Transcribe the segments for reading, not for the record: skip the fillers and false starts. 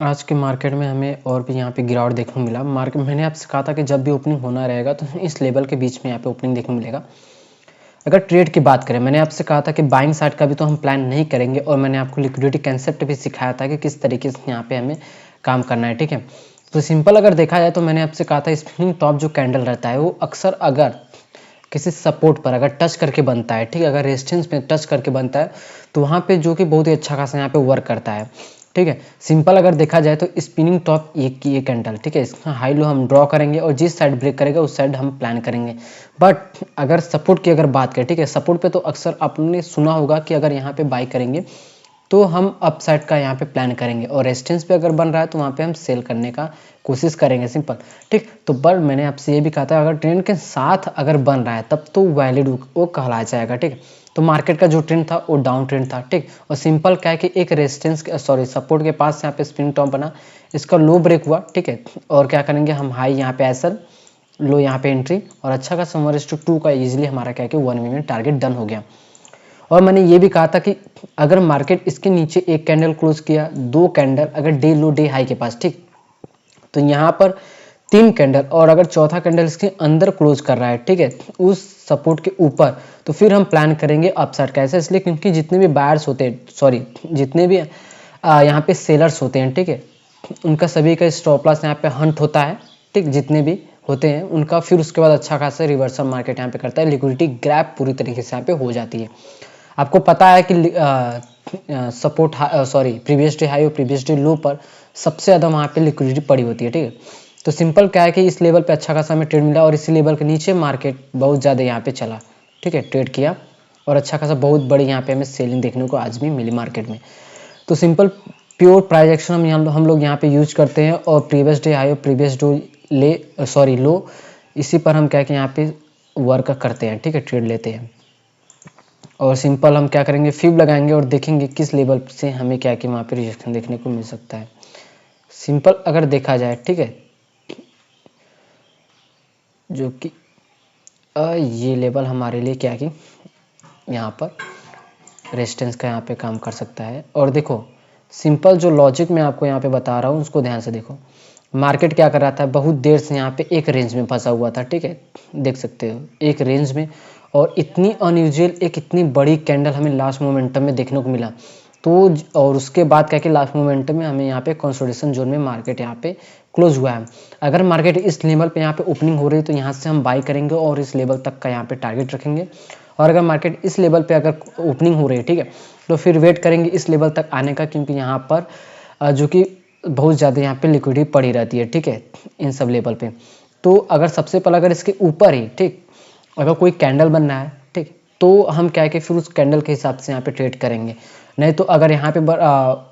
आज के मार्केट में हमें और भी यहाँ पे गिरावट देखने को मिला। मार्केट मैंने आपसे कहा था कि जब भी ओपनिंग होना रहेगा तो इस लेवल के बीच में यहाँ पे ओपनिंग देखने को मिलेगा। अगर ट्रेड की बात करें, मैंने आपसे कहा था कि बाइंग साइड का भी तो हम प्लान नहीं करेंगे और मैंने आपको लिक्विडिटी कंसेप्ट भी सिखाया था कि किस तरीके से यहाँ पे हमें काम करना है, ठीक है। तो सिंपल अगर देखा जाए तो मैंने आपसे कहा था स्पिनिंग टॉप जो कैंडल रहता है वो अक्सर अगर किसी सपोर्ट पर अगर टच करके बनता है, ठीक है, अगर रेजिस्टेंस में टच करके बनता है तो वहाँ पे जो कि बहुत ही अच्छा खासा यहाँ पे वर्क करता है, ठीक है। सिंपल अगर देखा जाए तो स्पिनिंग टॉप ये कैंडल, ठीक है, इसका हाई लो हम ड्रॉ करेंगे और जिस साइड ब्रेक करेगा उस साइड हम प्लान करेंगे। बट अगर सपोर्ट की अगर बात करें, ठीक है, सपोर्ट पे तो अक्सर आपने सुना होगा कि अगर यहाँ पे बाई करेंगे तो हम अप साइड का यहाँ पे प्लान करेंगे और रेजिस्टेंस पे अगर बन रहा है तो वहाँ पे हम सेल करने का कोशिश करेंगे, सिंपल, ठीक। तो पर मैंने आपसे ये भी कहा था अगर ट्रेंड के साथ अगर बन रहा है तब तो वैलिड वो कहला जाएगा, ठीक। तो मार्केट का जो ट्रेंड था वो डाउन ट्रेंड था, ठीक। और सिंपल क्या है कि एक रेजिस्टेंस सपोर्ट के पास यहाँ पे स्पिन टॉप बना, इसका लो ब्रेक हुआ, ठीक है। और क्या करेंगे हम हाई यहाँ पे एसएल, लो यहाँ पे एंट्री और अच्छा खासा 1:2 का इजीली हमारा क्या है कि 1 मिनट टारगेट डन हो गया। और मैंने ये भी कहा था कि अगर मार्केट इसके नीचे एक कैंडल क्लोज किया, 2 कैंडल अगर डे लो डे हाई के पास, ठीक, तो यहाँ पर 3 कैंडल और अगर चौथा कैंडल इसके अंदर क्लोज कर रहा है, ठीक है, उस सपोर्ट के ऊपर, तो फिर हम प्लान करेंगे अपसाइड का। ऐसा इसलिए क्योंकि जितने भी बायर्स होते हैं, सॉरी, जितने भी यहाँ पे सेलर्स होते हैं, ठीक है, उनका सभी का स्टॉप लॉस यहाँ पे हंट होता है, ठीक, जितने भी होते हैं उनका फिर उसके बाद अच्छा खासा रिवर्सल मार्केट यहाँ पे करता है, लिक्विडिटी ग्रैब पूरी तरीके से यहाँ पे हो जाती है। आपको पता है कि support sorry previous day high और प्रीवियस डे लो पर सबसे ज़्यादा वहाँ पे लिक्विडिटी पड़ी होती है, ठीक है। तो सिंपल क्या है कि इस लेवल पे अच्छा खासा हमें ट्रेड मिला और इसी लेवल के नीचे मार्केट बहुत ज़्यादा यहाँ पे चला, ठीक है, ट्रेड किया और अच्छा खासा बहुत बड़ी यहाँ पे हमें सेलिंग देखने को आज भी मिली मार्केट में। तो सिंपल प्योर प्राइस एक्शन हम लोग यहाँ पे यूज करते हैं और प्रीवियस डे हाई और प्रीवियस डे लो, इसी पर हम क्या कि यहाँ पे वर्क करते हैं, ठीक है, ट्रेड लेते हैं। और सिंपल हम क्या करेंगे, फिब लगाएंगे और देखेंगे किस लेवल से हमें क्या कि वहाँ पे रिजेक्शन देखने को मिल सकता है। सिंपल अगर देखा जाए, ठीक है, जो कि ये लेवल हमारे लिए क्या कि यहाँ पर रेजिस्टेंस का यहाँ पे काम कर सकता है। और देखो सिंपल जो लॉजिक मैं आपको यहाँ पे बता रहा हूँ उसको ध्यान से देखो। मार्केट क्या कर रहा था, बहुत देर से यहाँ पे एक रेंज में फंसा हुआ था, ठीक है, देख सकते हो एक रेंज में, और इतनी अनयूजुअल एक इतनी बड़ी कैंडल हमें लास्ट मोमेंटम में देखने को मिला। तो और उसके बाद क्या कि लास्ट मोमेंटम में हमें यहाँ पे कंसोलिडेशन जोन में मार्केट यहाँ पे क्लोज हुआ है। अगर मार्केट इस लेवल पे यहाँ पे ओपनिंग हो रही है तो यहाँ से हम बाई करेंगे और इस लेवल तक का यहाँ पे टारगेट रखेंगे। और अगर मार्केट इस लेवल पे अगर ओपनिंग हो रही है, ठीक है, तो फिर वेट करेंगे इस लेवल तक आने का, क्योंकि यहाँ पर जो कि बहुत ज़्यादा यहाँ पे लिक्विडिटी पड़ी रहती है, ठीक है, इन सब लेवल पे। तो अगर सबसे पहले अगर इसके ऊपर ही, ठीक, अगर कोई कैंडल बन रहा है, ठीक, तो हम क्या है कि फिर उस कैंडल के हिसाब से यहाँ पे ट्रेड करेंगे। नहीं तो अगर यहाँ पे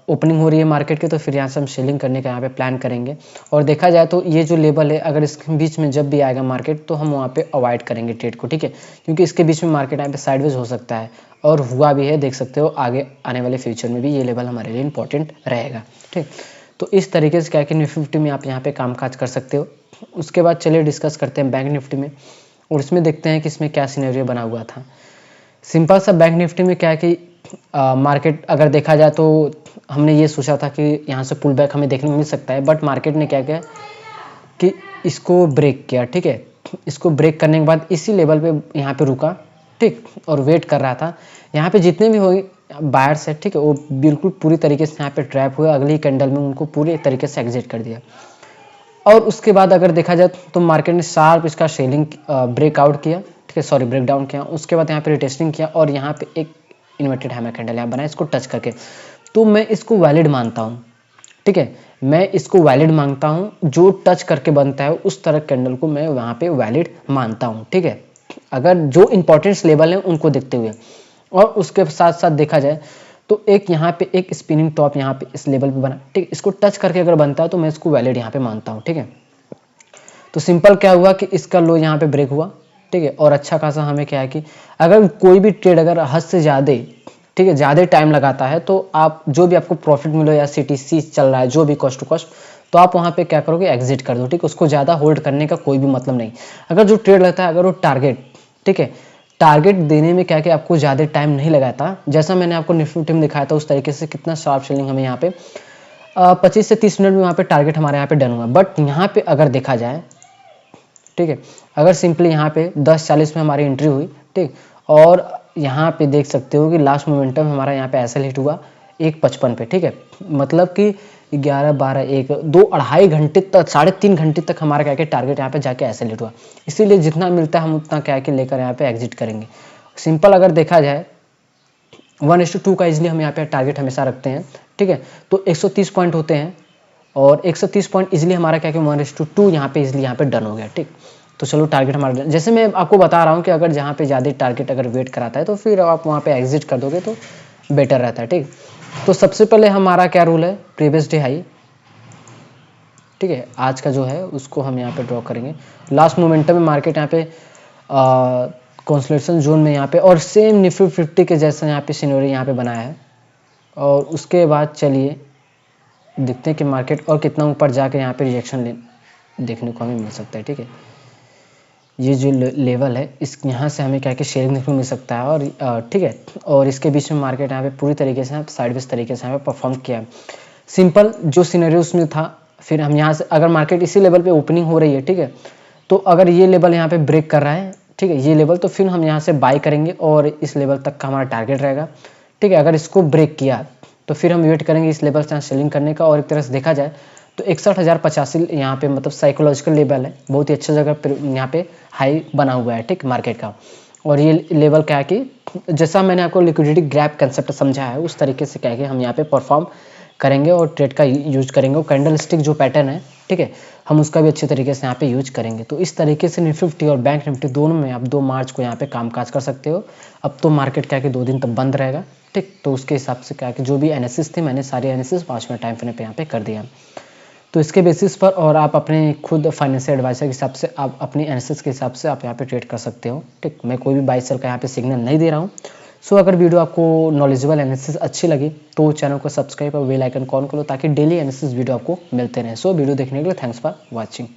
ओपनिंग हो रही है मार्केट की तो फिर यहाँ से हम सेलिंग करने का यहाँ पे प्लान करेंगे। और देखा जाए तो ये जो लेवल है अगर इसके बीच में जब भी आएगा मार्केट तो हम वहाँ पे अवॉइड करेंगे ट्रेड को, ठीक है, क्योंकि इसके बीच में मार्केट यहाँ पे साइडवेज हो सकता है और हुआ भी है, देख सकते हो। आगे आने वाले फ्यूचर में भी ये लेवल हमारे लिए इंपॉर्टेंट रहेगा, ठीक। तो इस तरीके से क्या है कि निफ्टी 50 में आप यहाँ पे कामकाज कर सकते हो। उसके बाद चलिए डिस्कस करते हैं बैंक निफ्टी में, और इसमें देखते हैं कि इसमें क्या सिनेरियो बना हुआ था। सिंपल सा बैंक निफ्टी में क्या है कि मार्केट अगर देखा जाए तो हमने ये सोचा था कि यहाँ से पुल बैक हमें देखने को मिल सकता है, बट मार्केट ने क्या किया कि इसको ब्रेक किया, ठीक है। इसको ब्रेक करने के बाद इसी लेवल पे यहाँ पे रुका, ठीक, और वेट कर रहा था। यहाँ पे जितने भी हो बायर्स है, ठीक है, वो बिल्कुल पूरी तरीके से यहाँ पे ट्रैप हुए, अगली कैंडल में उनको पूरी तरीके से एग्जिट कर दिया। और उसके बाद अगर देखा जाए तो मार्केट ने शार्प इसका सेलिंग ब्रेकआउट किया, ठीक है, सॉरी ब्रेकडाउन किया। उसके बाद यहाँ पे रिटेस्टिंग किया और यहाँ पे एक इन्वर्टेड हैमर कैंडल यहाँ बनाया इसको टच करके। तो मैं इसको वैलिड मानता हूँ, ठीक है, मैं इसको वैलिड मानता हूँ। जो टच करके बनता है उस तरह कैंडल को मैं वहाँ पे वैलिड मानता हूँ, ठीक है, अगर जो इंपॉर्टेंस लेवल है उनको देखते हुए। और उसके साथ साथ देखा जाए तो एक यहाँ पे एक स्पिनिंग टॉप यहाँ पे इस लेवल पे बना, ठीक, इसको टच करके अगर बनता है तो मैं इसको वैलिड यहाँ पे मानता हूँ, ठीक है। तो सिंपल क्या हुआ कि इसका लो यहाँ पे ब्रेक हुआ, ठीक है, और अच्छा खासा हमें क्या है कि अगर कोई भी ट्रेड अगर हद से ज़्यादा, ठीक है, ज़्यादा टाइम लगाता है तो आप जो भी आपको प्रॉफिट मिलो या सीटीसी चल रहा है जो भी कॉस्ट टू कॉस्ट, तो आप वहाँ पे क्या करोगे, एग्जिट कर दो, ठीक, उसको ज़्यादा होल्ड करने का कोई भी मतलब नहीं। अगर जो ट्रेड लगता है अगर वो टारगेट, ठीक है, टारगेट देने में क्या कि आपको ज़्यादा टाइम नहीं लगाता, जैसा मैंने आपको निफ्टी में दिखाया था उस तरीके से कितना शार्प सेलिंग हमें यहाँ पे 25 से 30 मिनट में वहाँ पे टारगेट हमारे यहाँ पे डन हुआ। बट यहाँ पे अगर देखा जाए, ठीक है, अगर सिंपली यहाँ पे 10:40 में हमारी एंट्री हुई, ठीक, और यहाँ पे देख सकते हो कि लास्ट मोमेंटम हमारा यहाँ पे ऐसा हिट हुआ 1:55 पे, ठीक है, मतलब कि 11, 12, 1, 2, 2.5 घंटे तक, 3.5 घंटे तक हमारा क्या कि टारगेट यहाँ पे जाके ऐसे हिट हुआ। इसीलिए जितना मिलता है हम उतना क्या कि लेकर यहाँ पे एग्जिट करेंगे। सिंपल अगर देखा जाए 1:2 का इजिली हम यहाँ पे टारगेट हमेशा रखते हैं, ठीक है, तो 130 पॉइंट होते हैं और 130 पॉइंट इजिली हमारा क्या कि 1:2 यहाँ पे इजिली यहाँ पे डन हो गया, ठीक। तो चलो टारगेट हमारा, जैसे मैं आपको बता रहा हूँ कि अगर जहाँ पे ज़्यादा टारगेट अगर वेट कराता है तो फिर आप वहाँ पे एग्जिट कर दोगे तो बेटर रहता है, ठीक। तो सबसे पहले हमारा क्या रूल है, प्रीवियस डे हाई, ठीक है, आज का जो है उसको हम यहाँ पे ड्रॉ करेंगे। लास्ट मोमेंटम में मार्केट यहाँ पे कंसोलिडेशन जोन में यहाँ पे और सेम निफ्टी 50 के जैसा यहाँ पे सिनेरियो यहाँ पे बनाया है। और उसके बाद चलिए देखते हैं कि मार्केट और कितना ऊपर जाकर यहाँ पे रिजेक्शन देखने को हमें मिल सकता है, ठीक है। ये जो लेवल है इस यहाँ से हमें क्या कि शेयरिंग देखने को मिल सकता है और ठीक है, और इसके बीच में मार्केट यहाँ पे पूरी तरीके से साइडवेज तरीके से यहाँ पे परफॉर्म किया है। सिंपल जो सिनेरियो उसमें था, फिर हम यहाँ से अगर मार्केट इसी लेवल पे ओपनिंग हो रही है, ठीक है, तो अगर ये लेवल यहाँ पे ब्रेक कर रहा है, ठीक है, ये लेवल, तो फिर हम यहाँ से बाय करेंगे और इस लेवल तक का हमारा टारगेट रहेगा, ठीक है। अगर इसको ब्रेक किया तो फिर हम वेट करेंगे इस लेवल से सेलिंग करने का। और एक तरह से देखा जाए तो 61,085 यहाँ पे मतलब साइकोलॉजिकल लेवल है, बहुत ही अच्छी जगह पर यहाँ पे हाई बना हुआ है, ठीक, मार्केट का। और ये लेवल क्या है कि जैसा मैंने आपको लिक्विडिटी ग्रैप कंसेप्ट समझाया है उस तरीके से क्या है कि हम यहाँ पे परफॉर्म करेंगे और ट्रेड का यूज करेंगे। और कैंडल स्टिक जो पैटर्न है, ठीक है, हम उसका भी अच्छे तरीके से यहाँ पे यूज करेंगे। तो इस तरीके से निफ्टी और बैंक निफ्टी दोनों में आप 2 मार्च को यहाँ पे कामकाज कर सकते हो। अब तो मार्केट क्या कि 2 दिन तक बंद रहेगा, ठीक, तो उसके हिसाब से क्या कि जो भी एनालिसिस थे मैंने सारे एनालिसिस 5 मिनट टाइम फ्रेम पे यहाँ पे कर दिया। तो इसके बेसिस पर और आप अपने खुद फाइनेंशियल एडवाइजर के हिसाब से आप अपनी एनालिसिस के हिसाब से आप यहाँ पे ट्रेड कर सकते हो, ठीक। मैं कोई भी बाय सेल का यहाँ पे सिग्नल नहीं दे रहा हूँ। सो अगर वीडियो आपको नॉलेजेबल एनालिसिस अच्छी लगी तो चैनल को सब्सक्राइब और बेल आइकन ऑन करो ताकि डेली एनालिसिस वीडियो आपको मिलते रहें। सो वीडियो देखने के लिए थैंक्स फॉर वॉचिंग।